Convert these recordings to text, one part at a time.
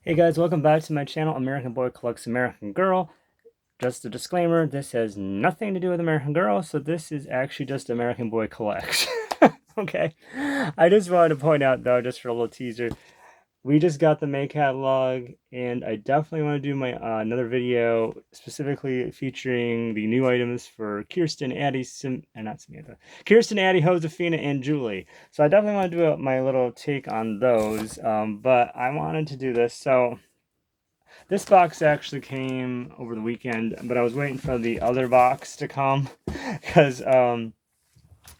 Hey guys, welcome back to my channel, American Boy Collects American Girl. Just a disclaimer, this has nothing to do with American Girl, so this is actually just American Boy Collects. Okay, I just wanted to point out though, just for a little teaser, we just got the May catalog, and I definitely want to do my another video specifically featuring the new items for Kirsten, Addie, not Samantha, Kirsten, Addie, Josefina, and Julie. So I definitely want to do my little take on those, but I wanted to do this. So this box actually came over the weekend, but I was waiting for the other box to come because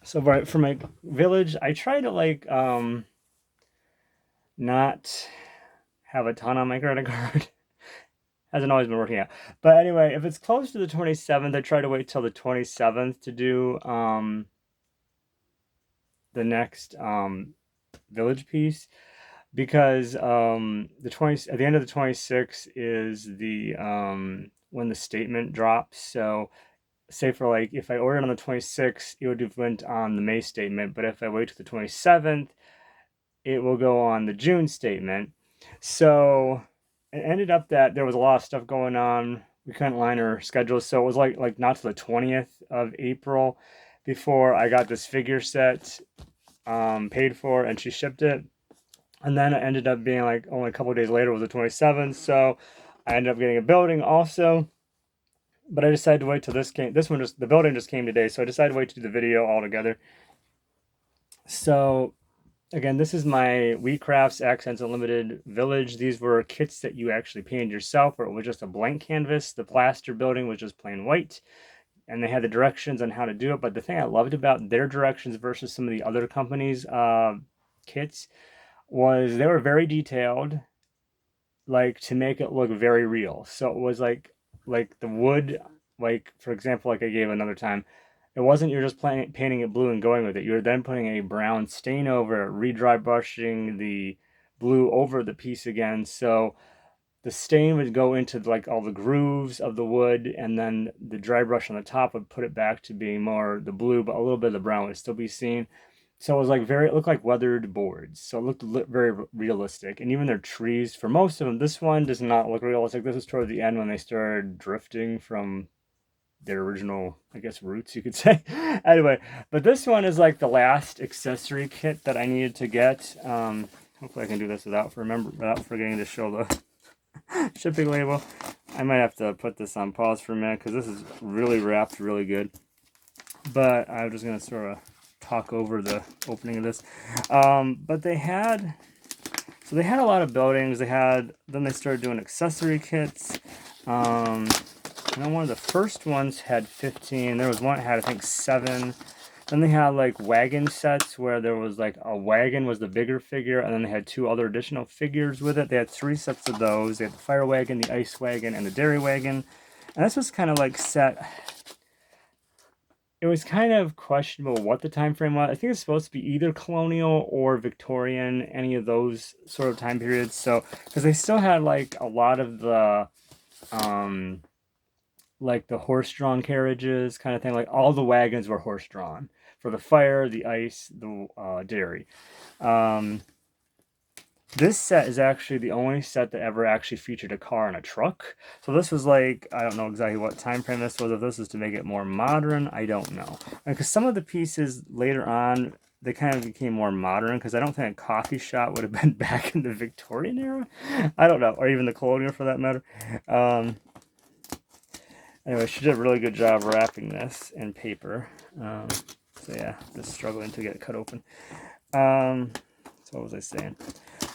so for my village, I try to not have a ton on my credit card. Hasn't always been working out. But anyway, if it's close to the 27th, I try to wait till the 27th to do the next village piece, because the 20 at the end of the 26th is the when the statement drops. So say for like if I ordered on the 26th, it would have went on the May statement, but if I wait to the 27th, it will go on the June statement. So it ended up that there was a lot of stuff going on. We couldn't line our schedules, so it was like not to the 20th of April before I got this figure set paid for, and she shipped it. And then it ended up being like only a couple of days later was the 27th, so I ended up getting a building also. But I decided to wait till this came. This one just the building just came today, so I decided to wait to do the video all together. So again, this is my Wheat Crafts Accents Unlimited Village. These were kits that you actually painted yourself, or it was just a blank canvas. The plaster building was just plain white, and they had the directions on how to do it. But the thing I loved about their directions versus some of the other companies' kits was they were very detailed, like to make it look very real. So it was like the wood, like for example, like I gave another time, it wasn't you're just painting it blue and going with it. You're then putting a brown stain over it, re-dry brushing the blue over the piece again. So the stain would go into like all the grooves of the wood, and then the dry brush on the top would put it back to being more the blue, but a little bit of the brown would still be seen. So it was like it looked like weathered boards. So it looked very realistic. And even their trees, for most of them, this one does not look realistic. This is toward the end when they started drifting from their original, I guess, roots, you could say. Anyway, but this one is like the last accessory kit that I needed to get. Hopefully I can do this without forgetting to show the shipping label. I might have to put this on pause for a minute because this is really wrapped really good. But I'm just going to sort of talk over the opening of this. But they had a lot of buildings. Then they started doing accessory kits. One of the first ones had 15. There was one that had, I think, 7. Then they had like wagon sets where there was like a wagon was the bigger figure, and then they had 2 other additional figures with it. They had 3 sets of those. They had the fire wagon, the ice wagon, and the dairy wagon. And this was kind of like set. It was kind of questionable what the time frame was. I think it's supposed to be either colonial or Victorian, any of those sort of time periods. So, because they still had like a lot of the, like the horse-drawn carriages kind of thing. Like all the wagons were horse-drawn for the fire, the ice, the dairy. This set is actually the only set that ever actually featured a car and a truck. So this was like, I don't know exactly what time frame this was. If this is to make it more modern, I don't know. Because some of the pieces later on, they kind of became more modern, because I don't think a coffee shop would have been back in the Victorian era. I don't know, or even the colonial for that matter. Anyway, she did a really good job wrapping this in paper. So yeah, just struggling to get it cut open. So what was I saying?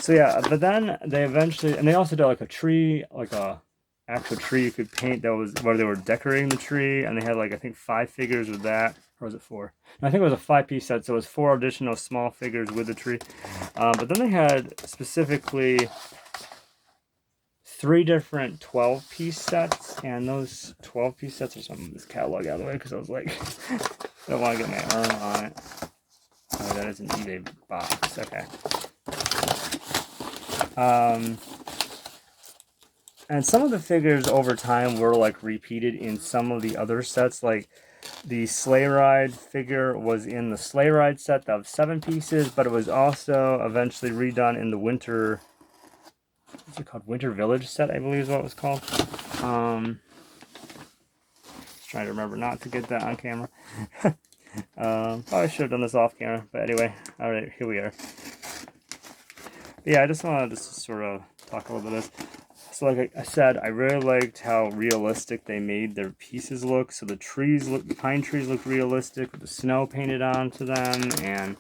So yeah, but then they eventually, and they also did like a tree, like a actual tree you could paint that was where they were decorating the tree, and they had like I think 5 figures with that, or was it 4? No, I think it was a 5-piece set, so it was 4 additional small figures with the tree. But then they had specifically 3 different 12-piece sets, and those 12-piece sets are some of this catalog out of the way because I was like, I don't want to get my arm on it. Oh, that is an eBay box. Okay. And some of the figures over time were like repeated in some of the other sets. Like the sleigh ride figure was in the sleigh ride set of 7 pieces, but it was also eventually redone in the winter what's it called? Winter Village set, I believe is what it was called. Just trying to remember not to get that on camera. Probably should have done this off camera, but anyway, all right, here we are. But yeah, I just wanted to sort of talk a little bit of this. So like I said, I really liked how realistic they made their pieces look. So the pine trees look realistic with the snow painted onto them, and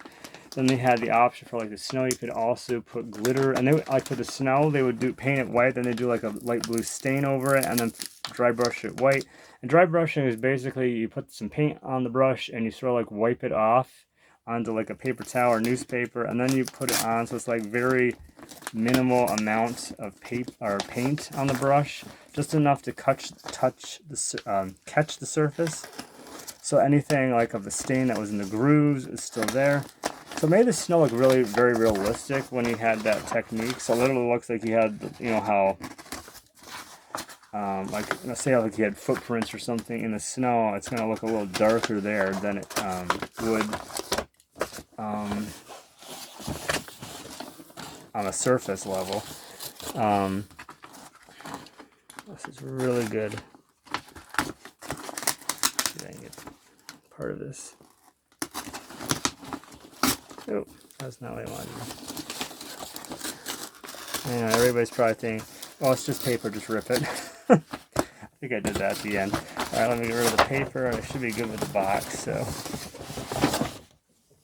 then they had the option for like the snow. You could also put glitter, and they would, like for the snow, they would paint it white, then they do like a light blue stain over it, and then dry brush it white. And dry brushing is basically you put some paint on the brush and you sort of like wipe it off onto like a paper towel or newspaper, and then you put it on, so it's like very minimal amount of paper or paint on the brush, just enough to catch the surface. So anything like of the stain that was in the grooves is still there. So it made the snow look really very realistic when he had that technique. So it literally looks like he had, you know, how like let's say like he had footprints or something in the snow, it's going to look a little darker there than it would on a surface level. This is really good. See if I can get part of this. Oh, that's not what I wanted. I know everybody's probably thinking, oh, it's just paper, just rip it. I think I did that at the end. Alright, let me get rid of the paper. I should be good with the box, so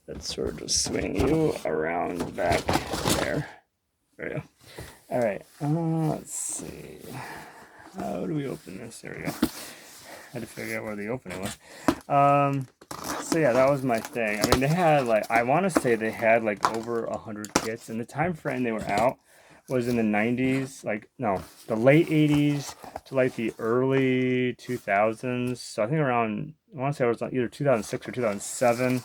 let's sort of just swing you around the back there. There we go. Alright, let's see. How do we open this? There we go. I had to figure out where the opening was. So yeah, that was my thing. I mean, they had like, I want to say they had like over 100 kits, and the time frame they were out was in the 90s, like, no, the late 80s to like the early 2000s. So I think around, I want to say it was either 2006 or 2007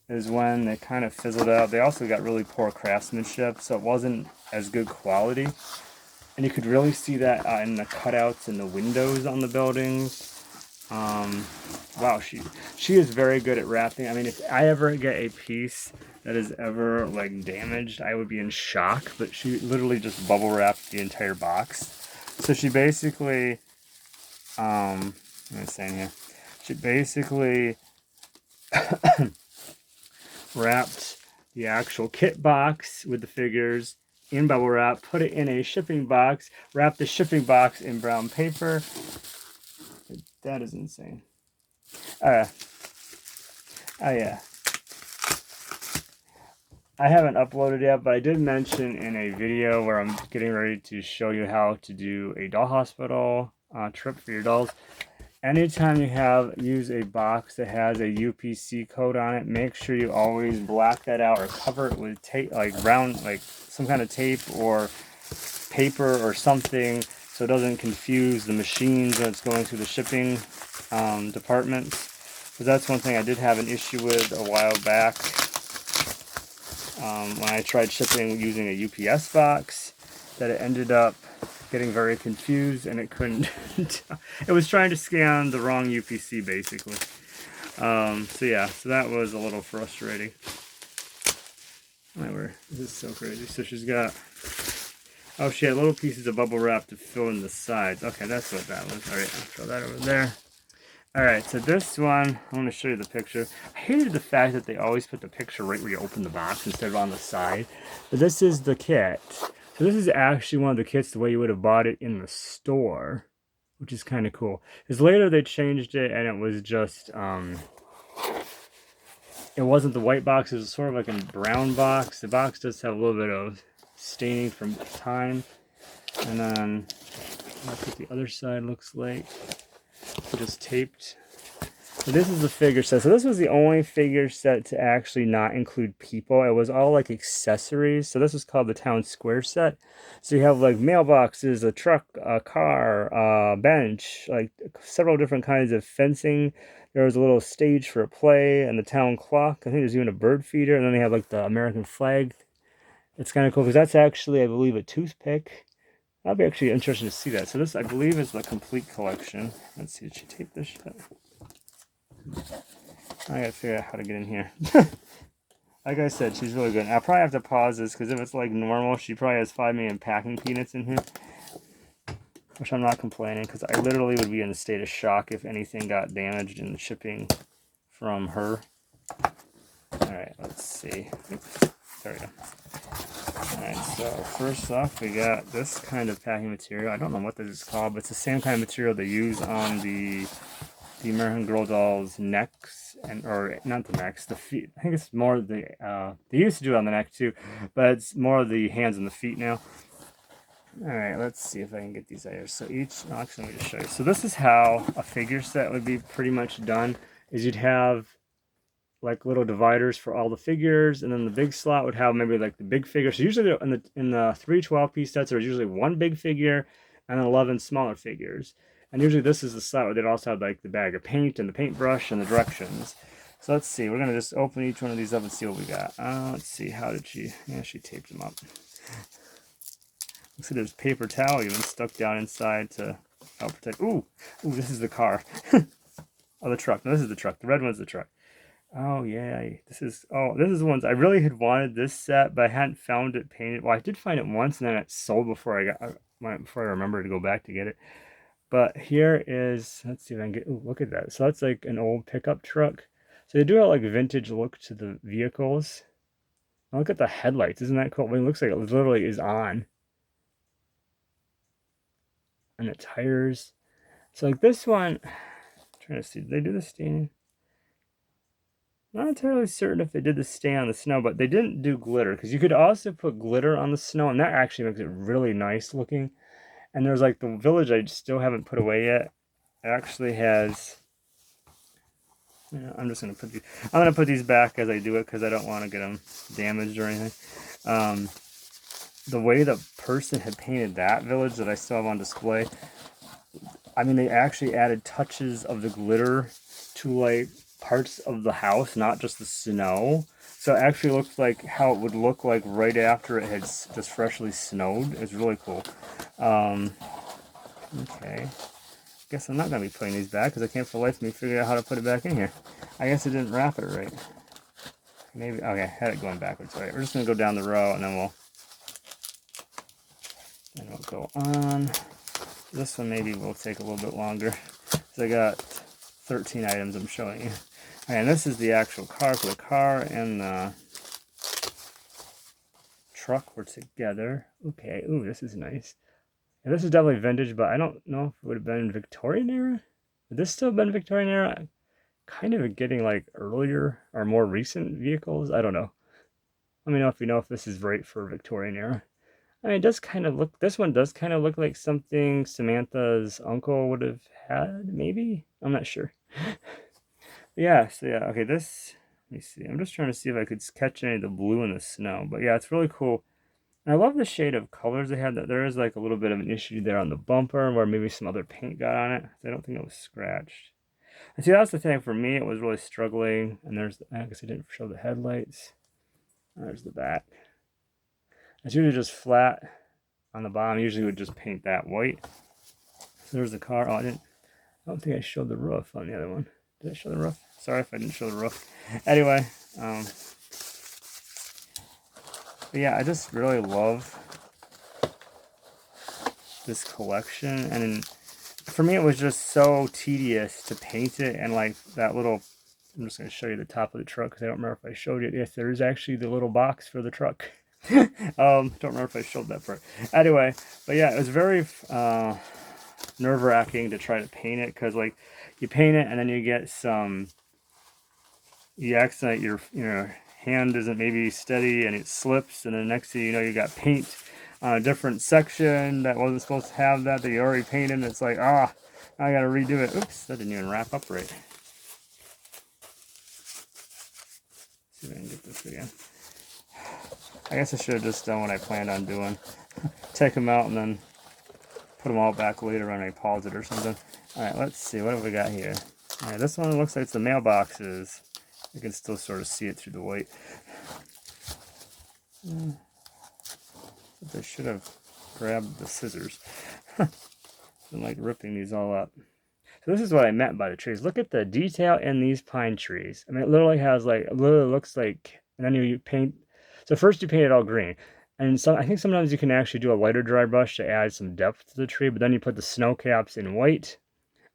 is when they kind of fizzled out. They also got really poor craftsmanship, so it wasn't as good quality. And you could really see that in the cutouts in the windows on the buildings. Wow, she is very good at wrapping. I mean, if I ever get a piece that is ever like damaged, I would be in shock, but she literally just bubble wrapped the entire box. So she basically, what am I saying here? She basically wrapped the actual kit box with the figures in bubble wrap, put it in a shipping box, wrapped the shipping box in brown paper. That is insane. Oh yeah. I haven't uploaded yet, but I did mention in a video where I'm getting ready to show you how to do a doll hospital trip for your dolls. Anytime you use a box that has a UPC code on it, make sure you always black that out or cover it with tape, like round, like some kind of tape or paper or something, so it doesn't confuse the machines when it's going through the shipping departments. Because that's one thing I did have an issue with a while back when I tried shipping using a UPS box, that it ended up getting very confused and it couldn't. It was trying to scan the wrong UPC basically. So yeah, so that was a little frustrating. This is so crazy. So she's got, oh, she had little pieces of bubble wrap to fill in the sides. Okay, that's what that was. All right, I'll throw that over there. All right, so this one, I'm going to show you the picture. I hated the fact that they always put the picture right where you open the box instead of on the side. But this is the kit. So this is actually one of the kits the way you would have bought it in the store, which is kind of cool. Because later they changed it and it was just, it wasn't the white box, it was sort of like a brown box. The box does have a little bit of staining from time. And then that's what the other side looks like. Just taped. So this is the figure set. So this was the only figure set to actually not include people. It was all like accessories. So this was called the town square set. So you have like mailboxes, a truck, a car, a bench, like several different kinds of fencing. There was a little stage for a play and the town clock. I think there's even a bird feeder. And then they have like the American flag. It's kind of cool because that's actually, I believe, a toothpick. I'll be actually interested to see that. So this, I believe, is the complete collection. Let's see, did she tape this shut? I gotta figure out how to get in here. Like I said, she's really good. I'll probably have to pause this because if it's like normal, she probably has 5 million packing peanuts in here. Which I'm not complaining because I literally would be in a state of shock if anything got damaged in the shipping from her. Alright, let's see. Oops, there we go. Alright, so first off, we got this kind of packing material. I don't know what this is called, but it's the same kind of material they use on the American Girl dolls' necks, or not the necks, the feet. I think it's more the, they used to do it on the neck too, but it's more of the hands and the feet now. Alright, let's see if I can get these out here. So actually let me just show you. So this is how a figure set would be pretty much done, is you'd have like little dividers for all the figures, and then the big slot would have maybe like the big figure. So usually in the 3 12-piece sets, there's usually one big figure and 11 smaller figures. And usually this is the slot where they'd also have like the bag of paint and the paintbrush and the directions. So let's see, we're gonna just open each one of these up and see what we got. Let's see, how did she, yeah, she taped them up. Looks like there's paper towel even stuck down inside to help protect. Ooh, this is the car. Oh, the truck. No, this is the truck. The red one's the truck. Oh yeah, this is the ones I really had wanted this set, but I hadn't found it painted. Well, I did find it once, and then it sold before I remembered to go back to get it. But here is, let's see if I can get. Ooh, look at that. So that's like an old pickup truck. So they do have like a vintage look to the vehicles. Oh, look at the headlights. Isn't that cool? I mean, it looks like it literally is on. And the tires. So like this one, I'm trying to see. Did they do the standing? Not entirely certain if they did the stay on the snow, but they didn't do glitter, because you could also put glitter on the snow, and that actually makes it really nice looking. And there's like the village I still haven't put away yet. It actually has. I'm just gonna put these. I'm gonna put these back as I do it because I don't want to get them damaged or anything. The way the person had painted that village that I still have on display, I mean, they actually added touches of the glitter to like parts of the house, not just the snow. So it actually looks like how it would look like right after it had just freshly snowed. It's really cool. Okay. Guess I'm not going to be putting these back because I can't for the life of me figure out how to put it back in here. I guess it didn't wrap it right. Maybe, okay, I had it going backwards. All right, we're just going to go down the row and then we'll go on. This one maybe will take a little bit longer because I got 13 items I'm showing you. Okay, and this is the actual car. So the car and the truck were together. Okay, ooh, this is nice. And this is definitely vintage, but I don't know if it would have been Victorian era. Would this still have been Victorian era? Kind of getting like earlier or more recent vehicles. I don't know. Let me know if this is right for Victorian era. I mean, it does kind of look, this one does kind of look like something Samantha's uncle would have had, maybe? I'm not sure. Yeah, so yeah, okay, this, let me see. I'm just trying to see if I could catch any of the blue in the snow. But yeah, it's really cool. And I love the shade of colors they had. That there is like a little bit of an issue there on the bumper where maybe some other paint got on it. I don't think it was scratched. And see, that's the thing for me. It was really struggling. And there's, I guess I didn't show the headlights. There's the back. It's usually just flat on the bottom. Usually would just paint that white. So there's the car. Oh, I don't think I showed the roof on the other one. Did I show the roof? Sorry if I didn't show the roof. Anyway, but yeah, I just really love this collection, and for me it was just so tedious to paint it. And like that little, I'm just going to show you the top of the truck because I don't remember if I showed it. Yes, there is actually the little box for the truck. Don't remember if I showed that part. Anyway, but yeah, it was very nerve-wracking to try to paint it because like you paint it and then you get some, you accident your hand isn't maybe steady and it slips, and then next thing you know you got paint on a different section that wasn't supposed to have that you already painted, and it's like, I gotta redo it. Oops, that didn't even wrap up right. Let's see if I can get this again. I guess I should have just done what I planned on doing. Take them out and then put them all back later when I pause it or something. Alright, let's see, what have we got here? Alright, this one looks like it's the mailboxes. You can still sort of see it through the white. I should have grabbed the scissors. Been like ripping these all up. So this is what I meant by the trees. Look at the detail in these pine trees. I mean, it literally has like, it literally looks like and then you paint. So first you paint it all green, and I think sometimes you can actually do a lighter dry brush to add some depth to the tree. But then you put the snow caps in white.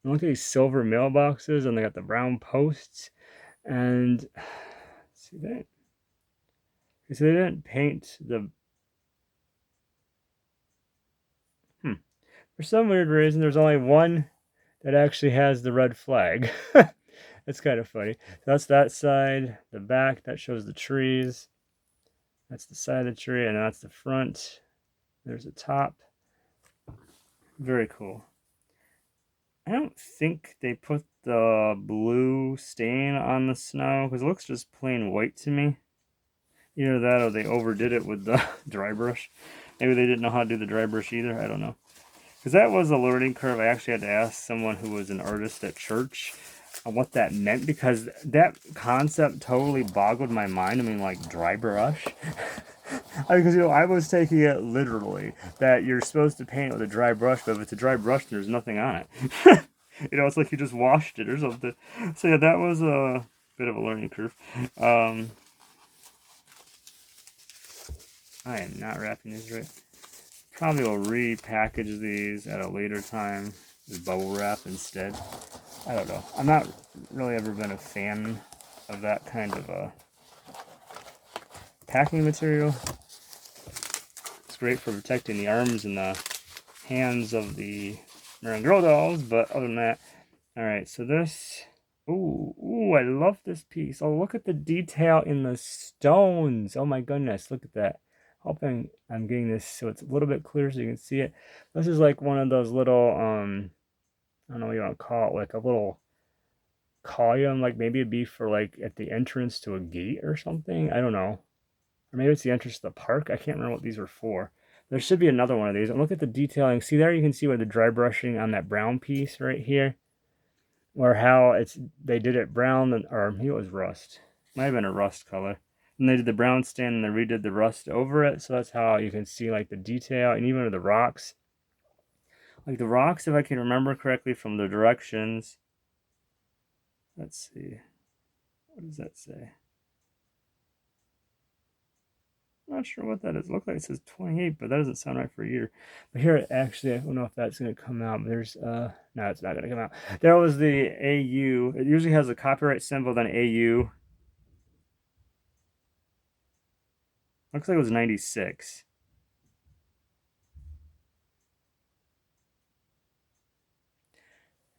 And look at these silver mailboxes, and they got the brown posts. And see that? So they didn't paint the. For some weird reason, there's only one that actually has the red flag. It's kind of funny. So that's that side. The back, that shows the trees. That's the side of the tree, and that's the front. There's the top. Very cool. I don't think they put the blue stain on the snow because it looks just plain white to me. Either that or they overdid it with the dry brush. Maybe they didn't know how to do the dry brush either. I don't know. Because that was a learning curve. I actually had to ask someone who was an artist at church on what that meant, because that concept totally boggled my mind. I mean, like, dry brush. Because, you know, I was taking it literally that you're supposed to paint with a dry brush, but if it's a dry brush, there's nothing on it. You know, it's like you just washed it or something. So, yeah, that was a bit of a learning curve. I am not wrapping these right. Probably will repackage these at a later time with bubble wrap instead. I don't know. I'm not really ever been a fan of that kind of packing material. It's great for protecting the arms and the hands of the Marin Girl dolls, but other than that, alright, so this, ooh, I love this piece. Oh, look at the detail in the stones. Oh my goodness, look at that. Hoping I'm getting this so it's a little bit clearer so you can see it. This is like one of those little, I don't know what you want to call it, like a little column, like maybe it'd be for like at the entrance to a gate or something. I don't know. Or maybe it's the entrance to the park. I can't remember what these were for. There should be another one of these. And look at the detailing. See there, you can see where the dry brushing on that brown piece right here. Or how they did it brown, or maybe it was rust. Might have been a rust color. And they did the brown stain and they redid the rust over it. So that's how you can see like the detail. And even the rocks. Like the rocks, if I can remember correctly from the directions. Let's see. What does that say? I'm not sure what that is. It looks like it says 28, but that doesn't sound right for a year. But here, actually, I don't know if that's going to come out. There's, no, it's not going to come out. There was the AU. It usually has a copyright symbol, then AU. Looks like it was 96.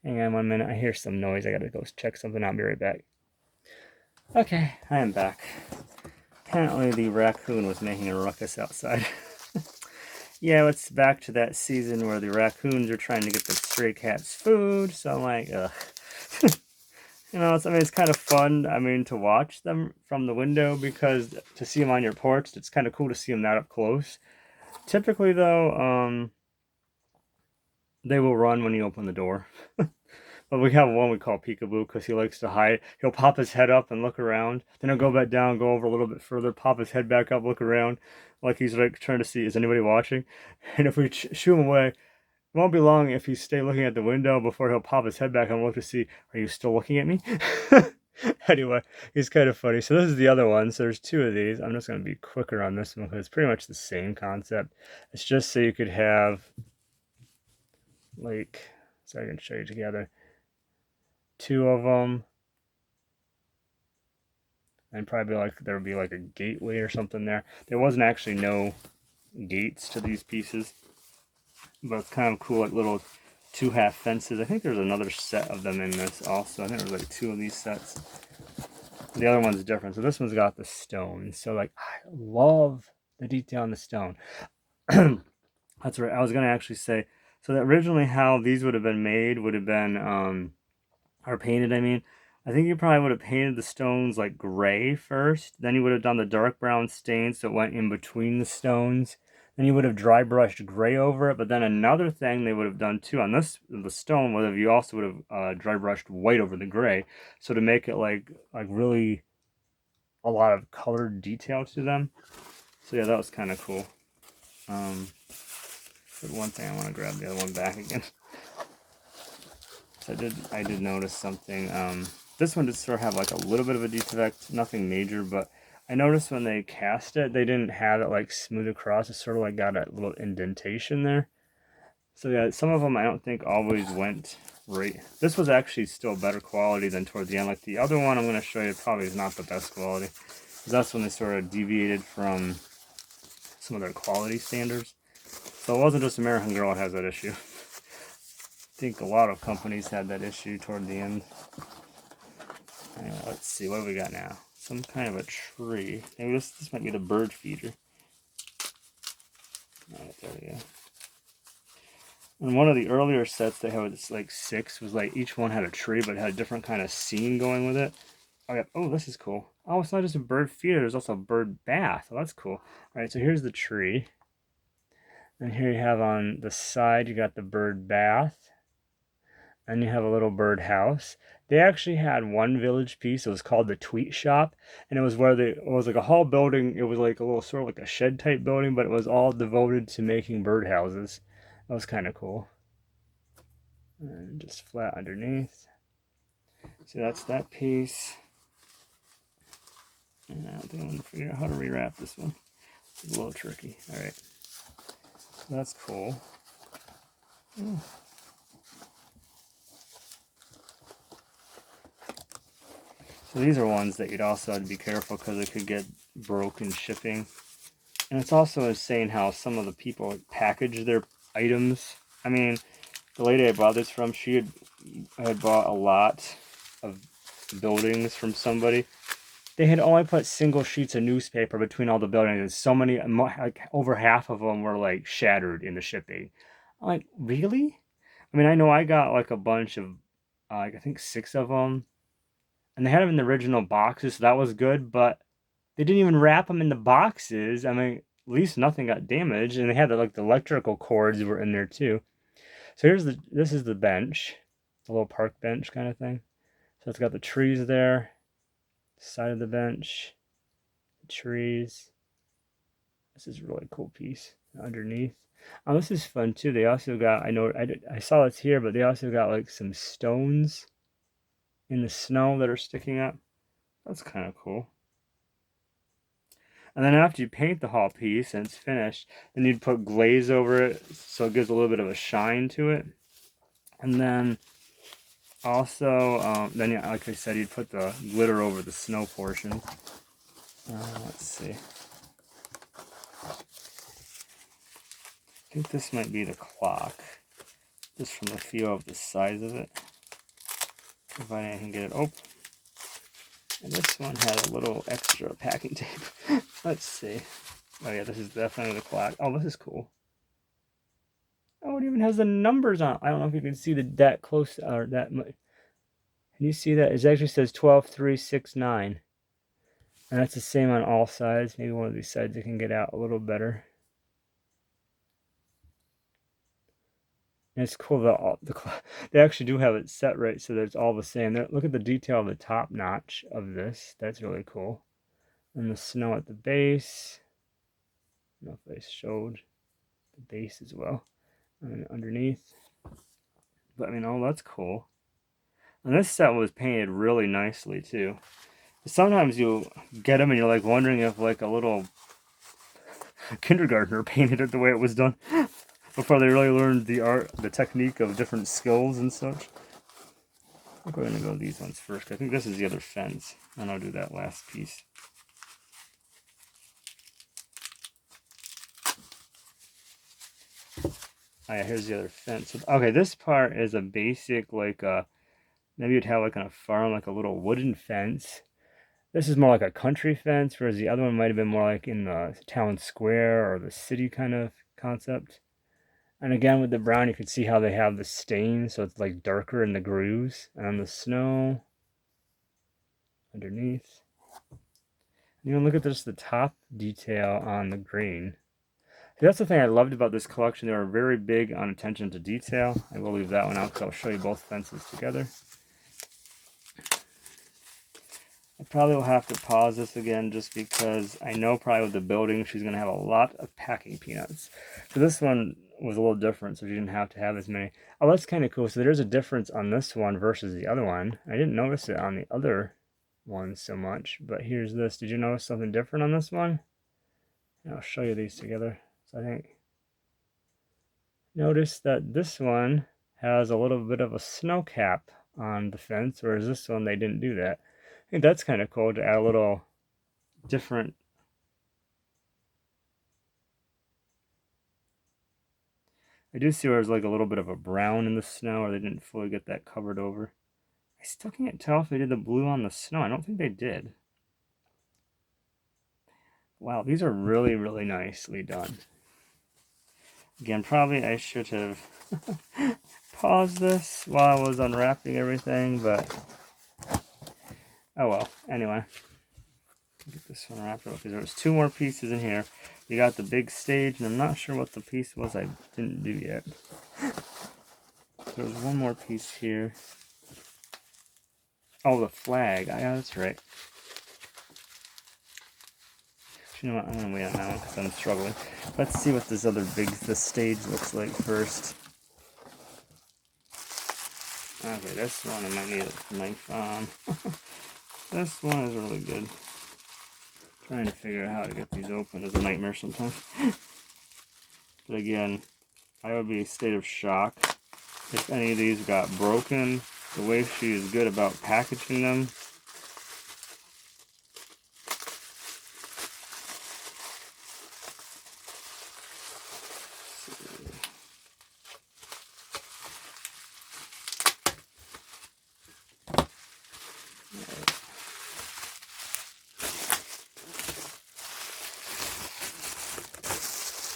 Hang on 1 minute. I hear some noise. I got to go check something out. I'll be right back. Okay, I am back. Apparently the raccoon was making a ruckus outside. Yeah, it's back to that season where the raccoons are trying to get the stray cats food, so I'm like, ugh. You know, it's kind of fun, to watch them from the window, because to see them on your porch, it's kind of cool to see them that up close. Typically, though, they will run when you open the door. But we have one we call Peekaboo because he likes to hide. He'll pop his head up and look around. Then he'll go back down, go over a little bit further, pop his head back up, look around. Like he's like trying to see, is anybody watching? And if we shoo him away, it won't be long if you stay looking at the window before he'll pop his head back and look to see, are you still looking at me? Anyway, he's kind of funny. So this is the other one. So there's two of these. I'm just going to be quicker on this one because it's pretty much the same concept. It's just so you could have, like, so I can show you together. Two of them, and probably like there would be like a gateway or something there. There wasn't actually no gates to these pieces, but it's kind of cool, like little 2 half fences. I think there's another set of them in this also. I think there's like 2 of these sets. The other one's different. So this one's got the stone. So like I love the detail on the stone. That's right. I was gonna actually say, so that originally how these would have been made would have been or painted, I think you probably would have painted the stones like gray first. Then you would have done the dark brown stain so it went in between the stones. Then you would have dry brushed gray over it. But then another thing they would have done too on this, the stone, would have, you also would have dry brushed white over the gray. So to make it like really a lot of colored detail to them. So yeah, that was kind of cool. But one thing, I want to grab the other one back again. I did notice something. This one did sort of have like a little bit of a defect, nothing major, but I noticed when they cast it, they didn't have it like smooth across. It sort of like got a little indentation there. So yeah, some of them I don't think always went right. This was actually still better quality than toward the end. Like the other one I'm going to show you probably is not the best quality. Because that's when they sort of deviated from some of their quality standards. So it wasn't just American Girl that has that issue. I think a lot of companies had that issue toward the end. Anyway, let's see, what do we got now? Some kind of a tree. Maybe this might be the bird feeder. Alright, there we go. In one of the earlier sets they had like 6, was like each one had a tree but had a different kind of scene going with it. Oh, this is cool. Oh, it's not just a bird feeder, there's also a bird bath. Oh, that's cool. Alright, so here's the tree. And here you have on the side, you got the bird bath. And you have a little bird house. They actually had one village piece. It was called the Tweet Shop, and it was where it was like a hall building. It was like a little sort of like a shed type building, but it was all devoted to making bird houses. That was kind of cool. And just flat underneath. So that's that piece. And I don't think I'm gonna figure out how to rewrap this one. It's a little tricky. All right. So that's cool. Ooh. So these are ones that you'd also have to be careful because they could get broken shipping. And it's also saying how some of the people package their items. I mean, the lady I bought this from, she had bought a lot of buildings from somebody. They had only put single sheets of newspaper between all the buildings. And so many, like over half of them were like shattered in the shipping. I'm like, really? I mean, I know I got like a bunch of, like I think 6 of them. And they had them in the original boxes, so that was good, but they didn't even wrap them in the boxes. I mean, at least nothing got damaged, and they had the electrical cords were in there too. So this is the bench, a little park bench kind of thing. So it's got the trees there, side of the bench, the trees. This is a really cool piece underneath. Oh, this is fun too. They also got, I saw it's here, but they also got like some stones in the snow that are sticking up. That's kind of cool. And then after you paint the whole piece and it's finished, then you'd put glaze over it so it gives a little bit of a shine to it. And then also, then yeah, like I said, you'd put the glitter over the snow portion. Let's see. I think this might be the clock, just from the feel of the size of it. If I can get it open. And this one has a little extra packing tape. Let's see. Oh yeah, this is definitely the clock. Oh, this is cool. Oh, it even has the numbers on it. I don't know if you can see that close or that much. Can you see that? It actually says 12-3-6-9. And that's the same on all sides. Maybe one of these sides I can get out a little better. And it's cool that they actually do have it set right so that it's all the same. Look at the detail of the top notch of this. That's really cool. And the snow at the base. I don't know if I showed the base as well. And underneath. But I mean, oh, that's cool. And this set was painted really nicely too. Sometimes you get them and you're like wondering if like a little kindergartner painted it the way it was done before they really learned the art, the technique of different skills and such. I think we're gonna go these ones first. I think this is the other fence, and I'll do that last piece. Oh yeah, here's the other fence. Okay, this part is a basic, like, maybe you'd have like on a farm, like a little wooden fence. This is more like a country fence, whereas the other one might have been more like in the town square or the city kind of concept. And again, with the brown, you can see how they have the stain, so it's like darker in the grooves. And on the snow, underneath. You know, look at this, the top detail on the green. That's the thing I loved about this collection. They were very big on attention to detail. I will leave that one out because I'll show you both fences together. I probably will have to pause this again just because I know probably with the building she's going to have a lot of packing peanuts. So this one was a little different, so she didn't have to have as many. Oh, that's kind of cool. So there's a difference on this one versus the other one. I didn't notice it on the other one so much. But here's this. Did you notice something different on this one? And I'll show you these together. So I think notice that this one has a little bit of a snow cap on the fence, whereas this one they didn't do that. I think that's kind of cool to add a little different. I do see where there's like a little bit of a brown in the snow, or they didn't fully get that covered over. I still can't tell if they did the blue on the snow. I don't think they did. Wow, these are really, really nicely done. Again, probably I should have paused this while I was unwrapping everything, but oh well. Anyway, get this one wrapped up because there's two more pieces in here. You got the big stage, and I'm not sure what the piece was I didn't do yet. There's one more piece here. Oh, the flag. Yeah, that's right. You know what? I'm gonna wait on that one because I'm struggling. Let's see what this other the stage looks like first. Okay, this one I might need a knife on. This one is really good. Trying to figure out how to get these open is a nightmare sometimes. But again, I would be in a state of shock if any of these got broken. The way she is good about packaging them.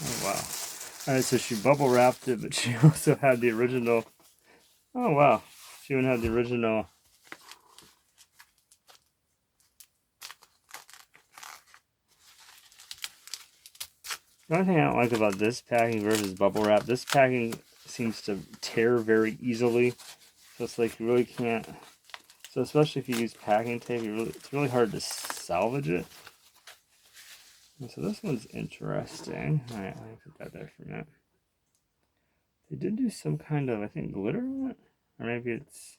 Oh wow. Alright, so she bubble wrapped it, but she also had the original. Oh wow. She even had the original. The only thing I don't like about this packing versus bubble wrap, this packing seems to tear very easily. So it's like you really can't. So especially if you use packing tape, it's really hard to salvage it. And so this one's interesting. Alright, let me put that there for a minute. They did do some kind of, I think, glitter on it? Or maybe it's...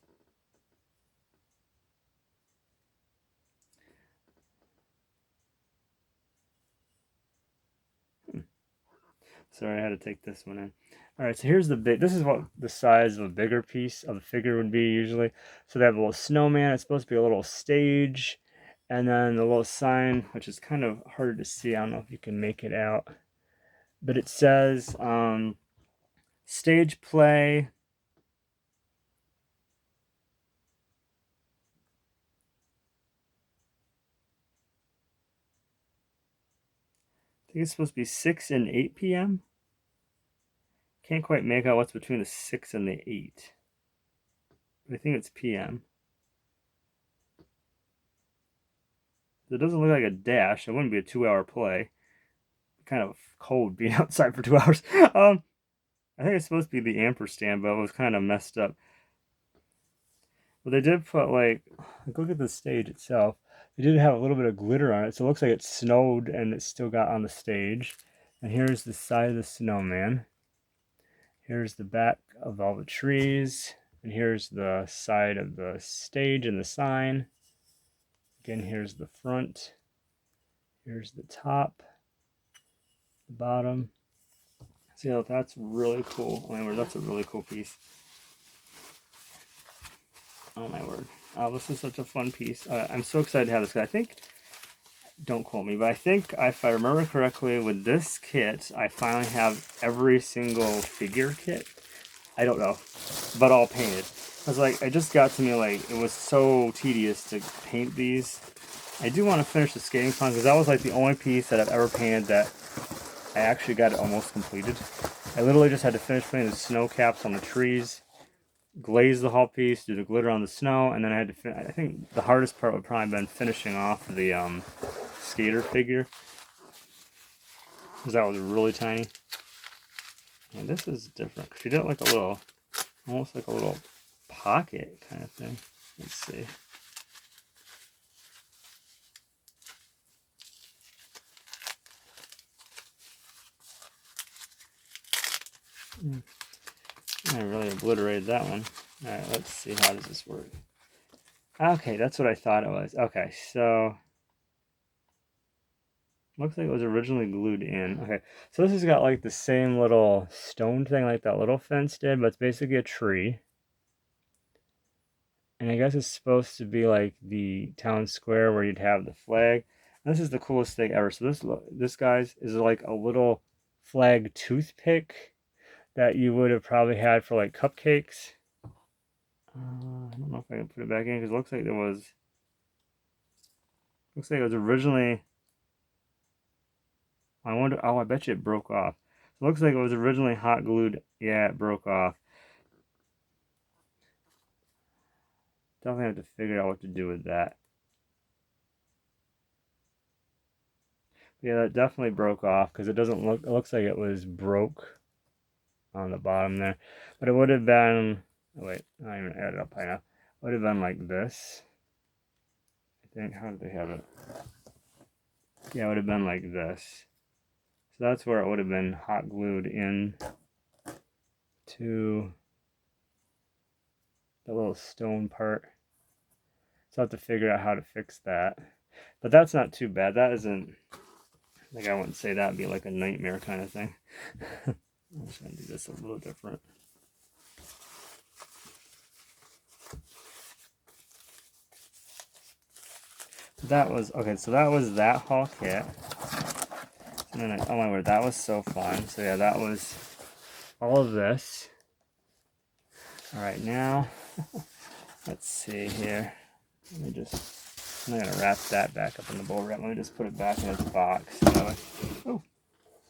Sorry, I had to take this one in. Alright, so here's the big, this is what the size of a bigger piece of the figure would be usually. So they have a little snowman, it's supposed to be a little stage, and then the little sign, which is kind of hard to see, I don't know if you can make it out. But it says, stage play. I think it's supposed to be 6 and 8 p.m. Can't quite make out what's between the 6 and the 8. But I think it's p.m. It doesn't look like a dash. It wouldn't be a 2-hour play. Kind of cold being outside for 2 hours. I think it's supposed to be the ampersand, but it was kind of messed up. But they did put like look at the stage itself. They did have a little bit of glitter on it, so it looks like it snowed and it still got on the stage. And here's the side of the snowman. Here's the back of all the trees. And here's the side of the stage and the sign. Again, here's the front. Here's the top. The bottom. See how that's really cool. Oh my word, that's a really cool piece. Oh my word. Oh, this is such a fun piece. I'm so excited to have this. I think, don't quote me, but I think if I remember correctly, with this kit, I finally have every single figure kit. I don't know, but all painted. I was like, it just got to me like, it was so tedious to paint these. I do want to finish the skating pond because that was like the only piece that I've ever painted that I actually got it almost completed. I literally just had to finish putting the snow caps on the trees, glaze the whole piece, do the glitter on the snow, and then I had to I think the hardest part would probably been finishing off the skater figure, because that was really tiny. And this is different. She did it like a little, almost like a little pocket kind of thing. Let's see. I really obliterated that one. Alright, let's see, how does this work? Okay, that's what I thought it was. Okay, so looks like it was originally glued in. Okay, so this has got like the same little stone thing like that little fence did, but it's basically a tree. And I guess it's supposed to be like the town square where you'd have the flag. And this is the coolest thing ever. So this guys is like a little flag toothpick that you would have probably had for like cupcakes. I don't know if I can put it back in because it looks like it was originally. I wonder. Oh, I bet you it broke off. It looks like it was originally hot glued. Yeah, it broke off. Definitely have to figure out what to do with that. Yeah, that definitely broke off because it doesn't look. It looks like it was broke on the bottom there, but it would have been. Oh wait, I don't even add it up. I know. Would have been like this. I think. How did they have it? Yeah, it would have been like this. So that's where it would have been hot glued in to the little stone part. So I have to figure out how to fix that. But that's not too bad. That isn't, like, I wouldn't say that would be like a nightmare kind of thing. I'm just going to do this a little different. That was, okay, so that was that haul kit. And then, oh my word, that was so fun. So yeah, that was all of this. All right, now, let's see here. Let me just, I'm gonna wrap that back up in the bubble wrap. Let me just put it back in its box. Oh,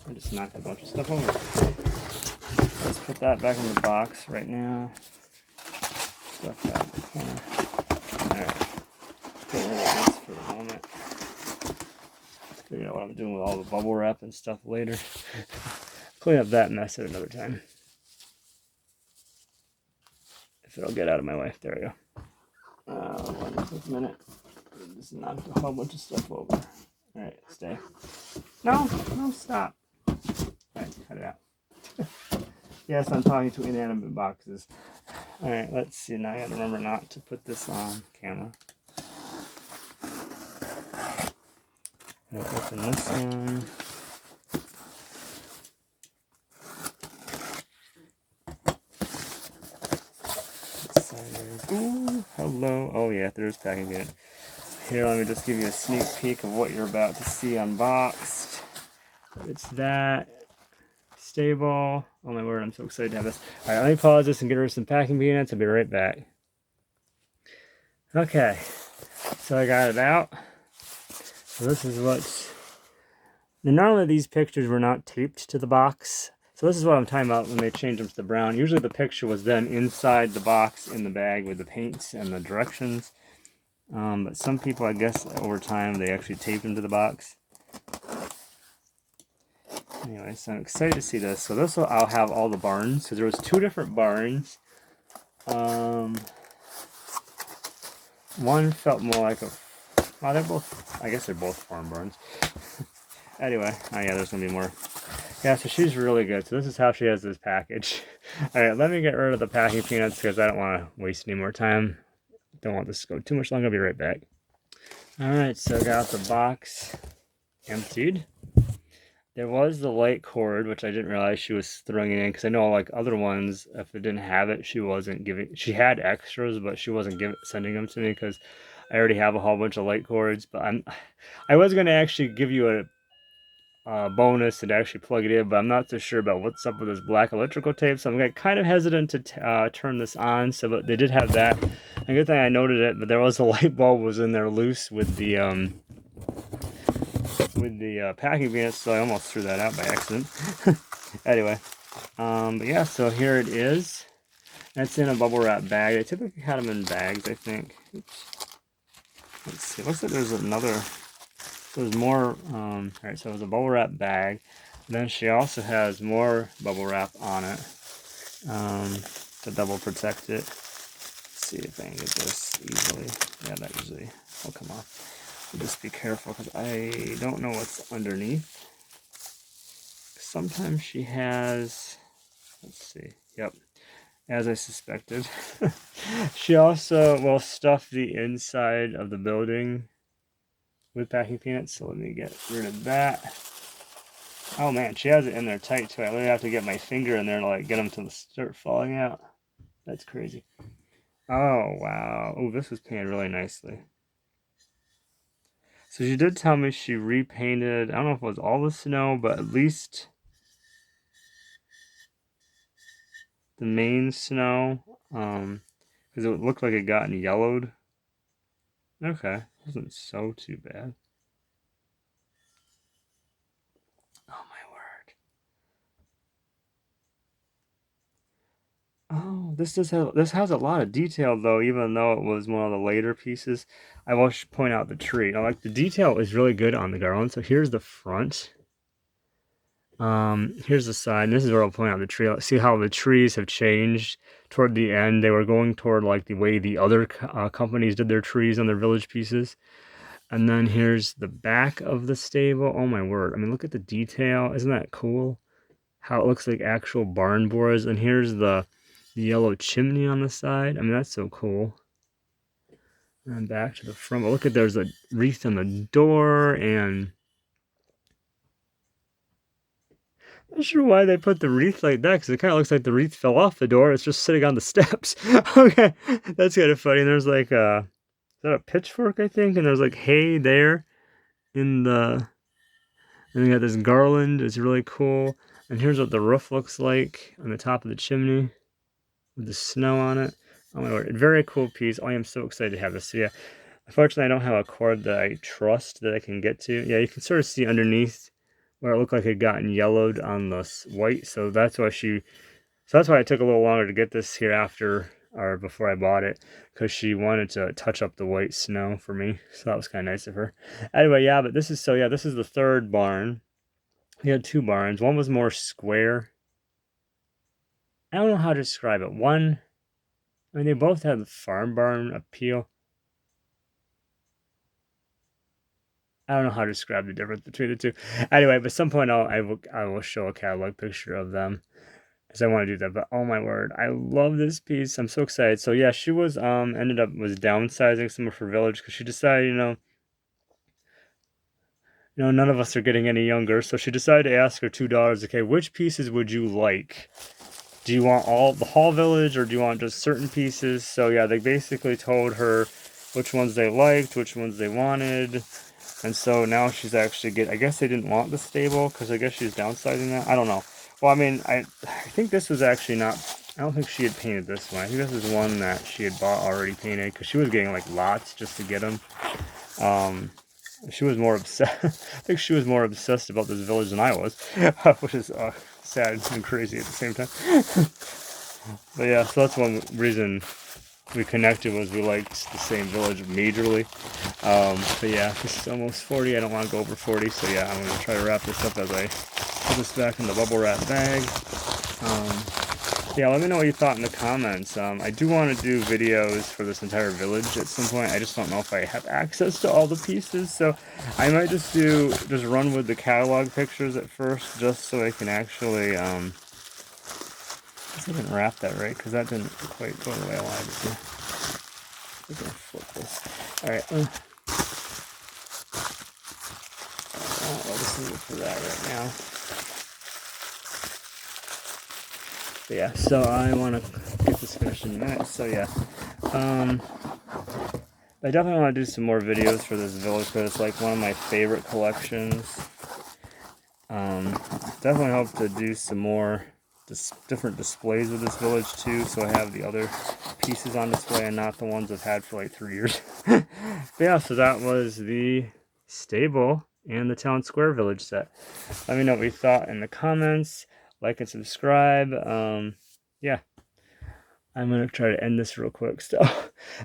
I just knocked a bunch of stuff over. Let's put that back in the box right now. Stuff that in the corner. Alright. Get rid of this for the moment. Figure out what I'm doing with all the bubble wrap and stuff later. Clean up that mess at another time. If it'll get out of my way. There we go. One quick minute. Just knocked a whole bunch of stuff over. Alright, stay. No, stop. Alright, cut it out. Yes, I'm talking to inanimate boxes. Alright, let's see. Now I gotta remember not to put this on camera. I'm gonna open this one. Ooh, hello. Oh yeah, there's packing unit. Here, let me just give you a sneak peek of what you're about to see unboxed. It's that stable. Oh my word, I'm so excited to have this. Alright, let me pause this and get rid of some packing peanuts. I'll be right back. Okay, so I got it out. So this is what's... Now, normally these pictures were not taped to the box. So this is what I'm talking about when they changed them to the brown. Usually the picture was then inside the box in the bag with the paints and the directions. But some people, I guess, over time, they actually taped them to the box. Anyway, so I'm excited to see this. So this will, I'll have all the barns. So there was 2 different barns. One felt more like a... Well, they're both... I guess they're both farm barns. Anyway, oh yeah, there's going to be more. Yeah, so she's really good. So this is how she has this package. Alright, let me get rid of the packing peanuts because I don't want to waste any more time. Don't want this to go too much longer. I'll be right back. Alright, so I got the box emptied. There was the light cord, which I didn't realize she was throwing it in, because I know like other ones, if it didn't have it, she wasn't giving. She had extras, but she wasn't sending them to me because I already have a whole bunch of light cords. But I was going to actually give you a bonus and actually plug it in, but I'm not so sure about what's up with this black electrical tape, so I'm kind of hesitant to turn this on. So, but they did have that. A good thing I noted it, but there was a light bulb was in there loose with the packing peanuts, so I almost threw that out by accident. Anyway, but yeah, so here it is. That's in a bubble wrap bag. They typically had them in bags, I think. Oops. Let's see. Looks like there's more. Alright, so it was a bubble wrap bag. Then she also has more bubble wrap on it to double protect it. Let's see if I can get this easily. Yeah, that usually will come off. Just be careful because I don't know what's underneath. Sometimes she has, let's see, yep. as I suspected. She also will stuff the inside of the building with packing peanuts, so let me get rid of that. Oh man, she has it in there tight too. I literally have to get my finger in there to like get them to start falling out. That's crazy. Oh wow. Oh, this was painted really nicely. So she did tell me she repainted, I don't know if it was all the snow, but at least the main snow. Because it looked like it gotten yellowed. Okay, wasn't so too bad. Oh my word. Oh, this has a lot of detail though, even though it was one of the later pieces. I will point out the tree. Now, like the detail is really good on the garland. So here's the front. Here's the side. This is where I'll point out the tree. See how the trees have changed toward the end. They were going toward like the way the other companies did their trees on their village pieces. And then here's the back of the stable. Oh my word. I mean, look at the detail. Isn't that cool? How it looks like actual barn boards. And here's the yellow chimney on the side. I mean, that's so cool. And back to the front. But look at there's a wreath on the door. And I'm not sure why they put the wreath like that, because it kind of looks like the wreath fell off the door. It's just sitting on the steps. Okay, that's kind of funny. And there's like is that a pitchfork, I think? And there's like hay there in the, and we got this garland. It's really cool. And here's what the roof looks like on the top of the chimney with the snow on it. Oh my lord, very cool piece. I am so excited to have this. So yeah, unfortunately I don't have a cord that I trust that I can get to. Yeah, you can sort of see underneath where it looked like it gotten yellowed on the white. So that's why it took a little longer to get this here after or before I bought it, because she wanted to touch up the white snow for me. So that was kind of nice of her. Anyway, yeah, but this is the third barn. We had two barns. One was more square. I don't know how to describe it. I mean, they both had the farm barn appeal. I don't know how to describe the difference between the two. Anyway, but at some point I will show a catalog picture of them, because I want to do that. But oh my word, I love this piece. I'm so excited. So yeah, she was was downsizing some of her village because she decided, none of us are getting any younger. So she decided to ask her two daughters, okay, which pieces would you like? Do you want all the whole village, or do you want just certain pieces? So yeah, they basically told her which ones they liked, which ones they wanted. And so now she's actually I guess they didn't want the stable, because I guess she's downsizing that. I don't know. Well, I mean, I think this was actually not, I don't think she had painted this one. I think this is one that she had bought already painted, because she was getting like lots just to get them. She was more obsessed. I think she was more obsessed about this village than I was, which is sad and crazy at the same time. But yeah, so that's one reason we connected, was we liked the same village majorly. But yeah, this is almost 40. I don't want to go over 40, so yeah, I'm going to try to wrap this up as I put this back in the bubble wrap bag. Yeah, let me know what you thought in the comments. I do want to do videos for this entire village at some point. I just don't know if I have access to all the pieces, so I might just run with the catalog pictures at first, just so I can actually, I didn't wrap that right, because that didn't quite go the way I wanted it to. We're going to flip this. Alright, I'll just leave it for that right now. But yeah, so I want to get this finished in a minute. So yeah, I definitely want to do some more videos for this village, because it's like one of my favorite collections. Definitely hope to do some more different displays of this village too, so I have the other pieces on display and not the ones I've had for like 3 years. But yeah, so that was the stable and the town square village set. Let me know what you thought in the comments. Like and subscribe. Yeah, I'm gonna try to end this real quick still.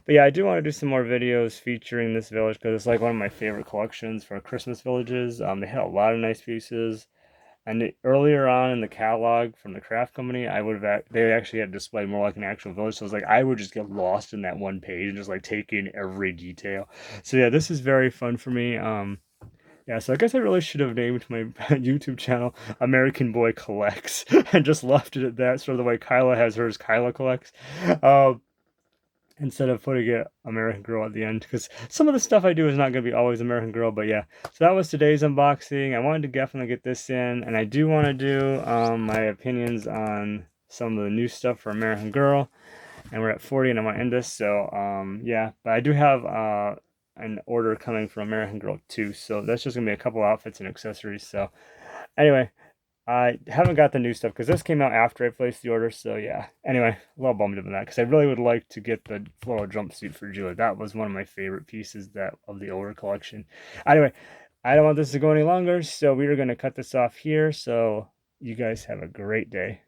But yeah, I do want to do some more videos featuring this village, because it's like one of my favorite collections for Christmas villages. They had a lot of nice pieces. And earlier on in the catalog from the craft company, they actually had displayed more like an actual village. So I was like, I would just get lost in that one page and just like take in every detail. So yeah, this is very fun for me. Yeah, so I guess I really should have named my YouTube channel American Boy Collects and just left it at that, sort of the way Kyla has hers, Kyla Collects, instead of putting it American Girl at the end, because some of the stuff I do is not going to be always American Girl, but yeah. So that was today's unboxing. I wanted to definitely get this in, and I do want to do my opinions on some of the new stuff for American Girl, and we're at 40 and I want to end this, so yeah, but I do have an order coming from American Girl too, so that's just gonna be a couple outfits and accessories. So anyway, I haven't got the new stuff because this came out after I placed the order, so yeah. Anyway, a little bummed about that because I really would like to get the floral jumpsuit for Julie. That was one of my favorite pieces that of the older collection. Anyway, I don't want this to go any longer, so we are going to cut this off here. So you guys have a great day.